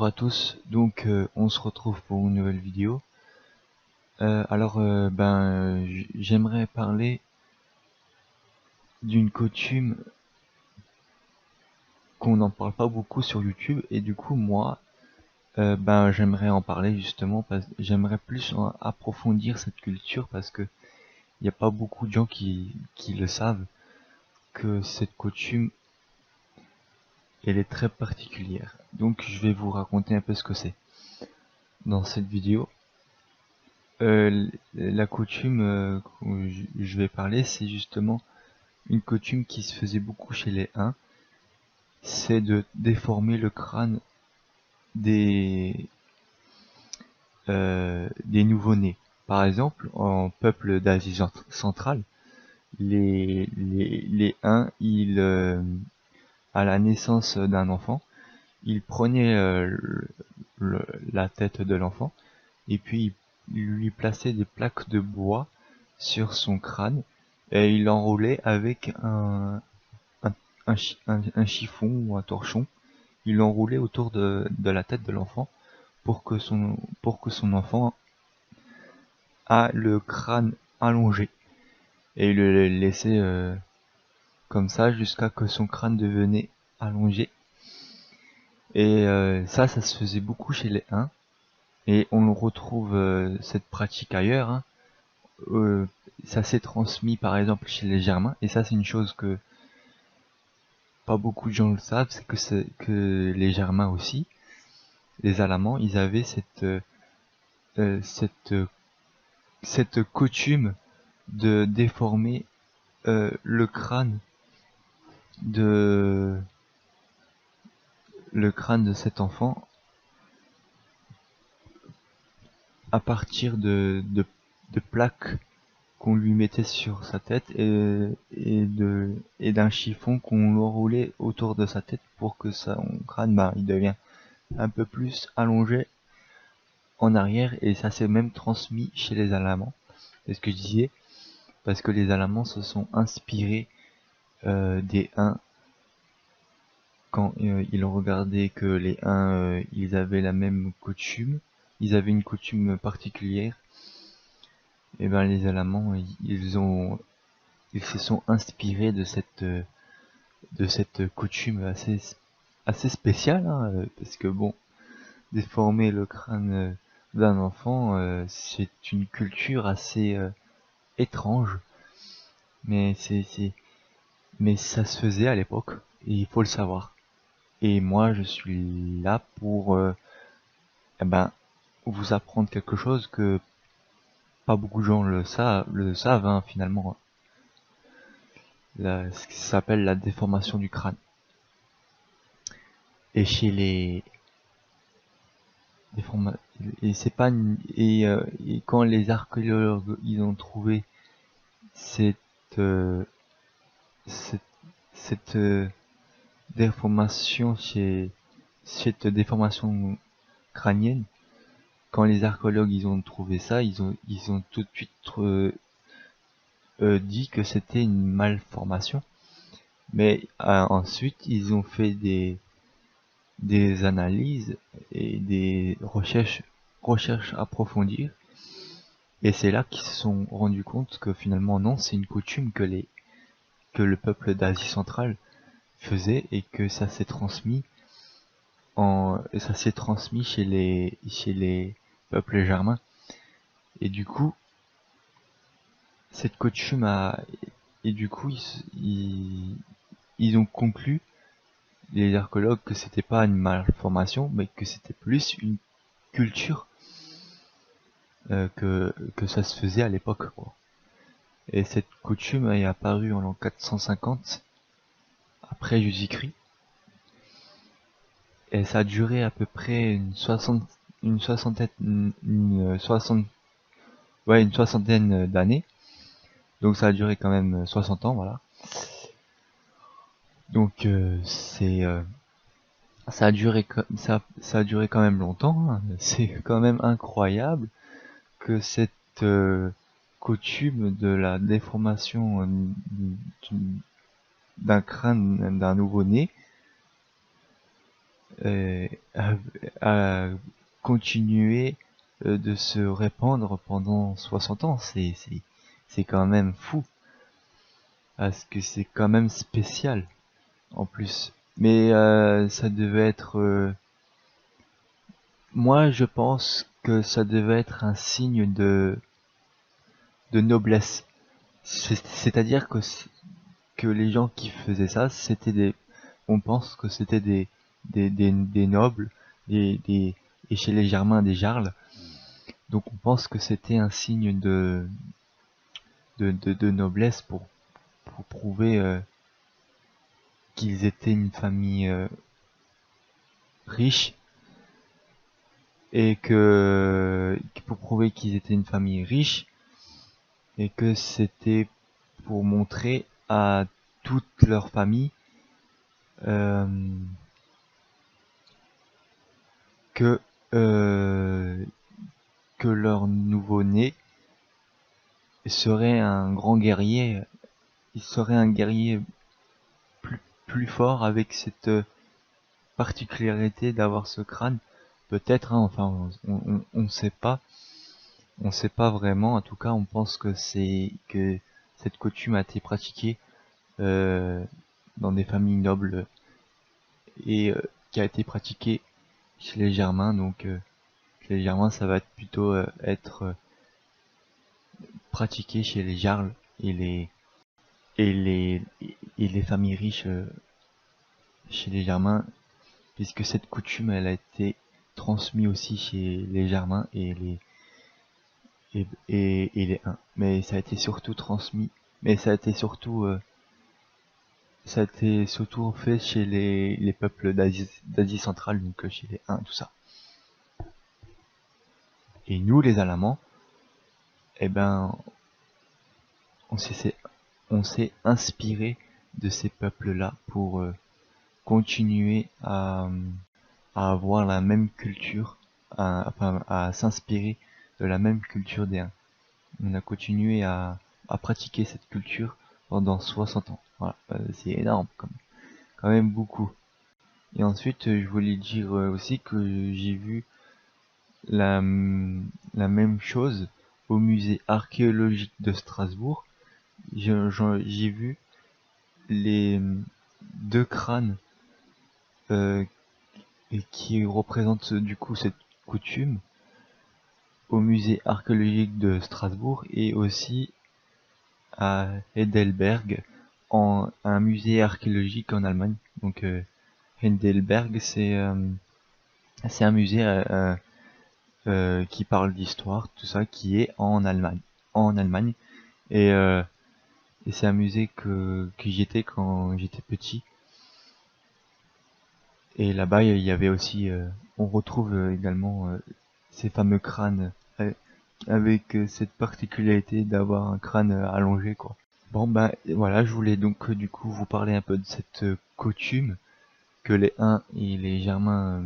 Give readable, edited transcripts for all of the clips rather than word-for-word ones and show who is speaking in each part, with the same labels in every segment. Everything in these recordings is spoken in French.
Speaker 1: Bonjour à tous, donc on se retrouve pour une nouvelle vidéo. J'aimerais parler d'une coutume qu'on n'en parle pas beaucoup sur YouTube, et du coup moi, j'aimerais en parler justement, parce que j'aimerais plus approfondir cette culture, parce que il n'y a pas beaucoup de gens qui le savent, que cette coutume, elle est très particulière. Donc je vais vous raconter un peu ce que c'est dans cette vidéo. La coutume que je vais parler, c'est justement une coutume qui se faisait beaucoup chez les Huns, c'est de déformer le crâne des nouveau-nés. Par exemple, en peuple d'Asie centrale, les Huns, à la naissance d'un enfant, ils prenaient la tête de l'enfant et puis ils lui plaçaient des plaques de bois sur son crâne et ils l'enroulaient avec un chiffon ou un torchon. Ils l'enroulaient autour de la tête de l'enfant pour que son enfant a le crâne allongé, et ils le laissaient comme ça jusqu'à que son crâne devenait allongé. Et ça se faisait beaucoup chez les Huns, et on retrouve cette pratique ailleurs, hein. Ça s'est transmis par exemple chez les Germains, et ça c'est une chose que pas beaucoup de gens le savent, c'est que les Germains aussi, les Alamans, ils avaient cette coutume de déformer le crâne de cet enfant à partir de plaques qu'on lui mettait sur sa tête, et d'un chiffon qu'on l'enroulait autour de sa tête pour que son crâne, il devient un peu plus allongé en arrière. Et ça s'est même transmis chez les Alamans, c'est ce que je disais, parce que les Alamans se sont inspirés des Huns quand ils ont regardé que les Huns, ils avaient la même coutume, ils avaient une coutume particulière. Et ben les Alamans, ils se sont inspirés de cette coutume assez spéciale, hein, parce que bon, déformer le crâne d'un enfant, c'est une culture assez étrange, mais mais ça se faisait à l'époque, et il faut le savoir. Et moi, je suis là pour vous apprendre quelque chose que pas beaucoup de gens le savent, hein, finalement. Ce qui s'appelle la déformation du crâne. Et chez les déforma et c'est pas et quand les archéologues ils ont trouvé cette euh, cette, cette déformation cette déformation crânienne, quand les archéologues ils ont trouvé ça, ils ont tout de suite dit que c'était une malformation. Mais ensuite ils ont fait des analyses et des recherches approfondies, et c'est là qu'ils se sont rendus compte que finalement non, c'est une coutume que le peuple d'Asie centrale faisait, et que ça s'est transmis chez les peuples germains. Et du coup cette coutume et du coup ils ont conclu, les archéologues, que c'était pas une malformation, mais que c'était plus une culture, que ça se faisait à l'époque, quoi. Et cette coutume est apparue en l'an 450 après Jésus-Christ, et ça a duré à peu près une soixantaine, une soixantaine d'années. Donc ça a duré quand même 60 ans, voilà. Donc ça a duré quand même longtemps, hein. C'est quand même incroyable que cette coutume de la déformation d'un crâne d'un nouveau-né a, a continué de se répandre pendant 60 ans. C'est quand même fou, parce que c'est quand même spécial en plus. Mais ça devait être... moi, je pense que ça devait être un signe de noblesse. C'est-à-dire que les gens qui faisaient ça, on pense que c'était des nobles, et chez les Germains des jarls. Donc on pense que c'était un signe de noblesse pour prouver qu'ils étaient une famille riche, et pour prouver qu'ils étaient une famille riche, et que c'était pour montrer à toute leur famille euh, que euh, que leur nouveau-né serait un grand guerrier. Il serait un guerrier plus fort, avec cette particularité d'avoir ce crâne. Peut-être, hein, enfin, on sait pas. On sait pas vraiment. En tout cas, on pense que cette coutume a été pratiquée dans des familles nobles, et qui a été pratiquée chez les Germains. Donc, chez les Germains, ça va plutôt être pratiqué chez les jarls et les familles riches chez les Germains, puisque cette coutume, elle a été transmise aussi chez les Germains et les Huns. Mais ça a été surtout transmis, mais ça a été surtout fait chez les peuples d'Asie centrale, donc chez les Huns, tout ça. Et nous, les Alamans, eh ben, on s'est inspiré de ces peuples-là pour continuer à avoir la même culture, à s'inspirer de la même culture des Huns. On a continué à pratiquer cette culture pendant 60 ans. Voilà, c'est énorme, quand même beaucoup. Et ensuite, je voulais dire aussi que j'ai vu la même chose au musée archéologique de Strasbourg. J'ai vu les deux crânes qui représentent du coup cette coutume au musée archéologique de Strasbourg, et aussi à Heidelberg, un musée archéologique en Allemagne. Donc Heidelberg, c'est un musée qui parle d'histoire, tout ça, qui est en Allemagne. Et c'est un musée que j'y étais quand j'étais petit. Et là-bas, il y avait aussi, on retrouve également ces fameux crânes, avec cette particularité d'avoir un crâne allongé, quoi. Bon, ben voilà, je voulais donc du coup vous parler un peu de cette coutume que les Huns et les Germains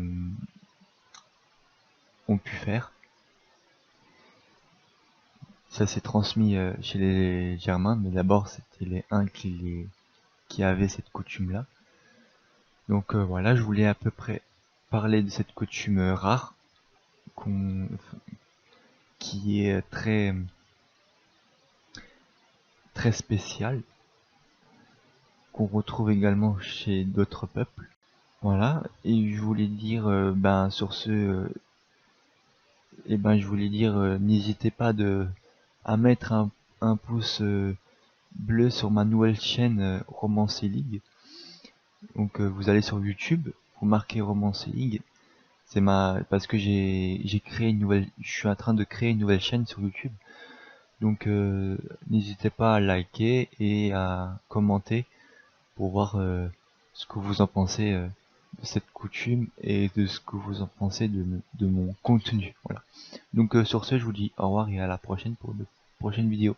Speaker 1: ont pu faire. Ça s'est transmis chez les Germains, mais d'abord c'était les Huns qui avaient cette coutume-là. Donc voilà, je voulais à peu près parler de cette coutume rare qui est très très spéciale, qu'on retrouve également chez d'autres peuples. Voilà, et je voulais dire, sur ce, je voulais dire, n'hésitez pas à mettre un pouce bleu sur ma nouvelle chaîne Romancé League. Donc vous allez sur YouTube, vous marquez Romancé League. Parce que j'ai créé je suis en train de créer une nouvelle chaîne sur YouTube. Donc n'hésitez pas à liker et à commenter pour voir ce que vous en pensez de cette coutume, et de ce que vous en pensez de mon contenu. Voilà. Donc sur ce, je vous dis au revoir et à la prochaine pour de prochaines vidéos.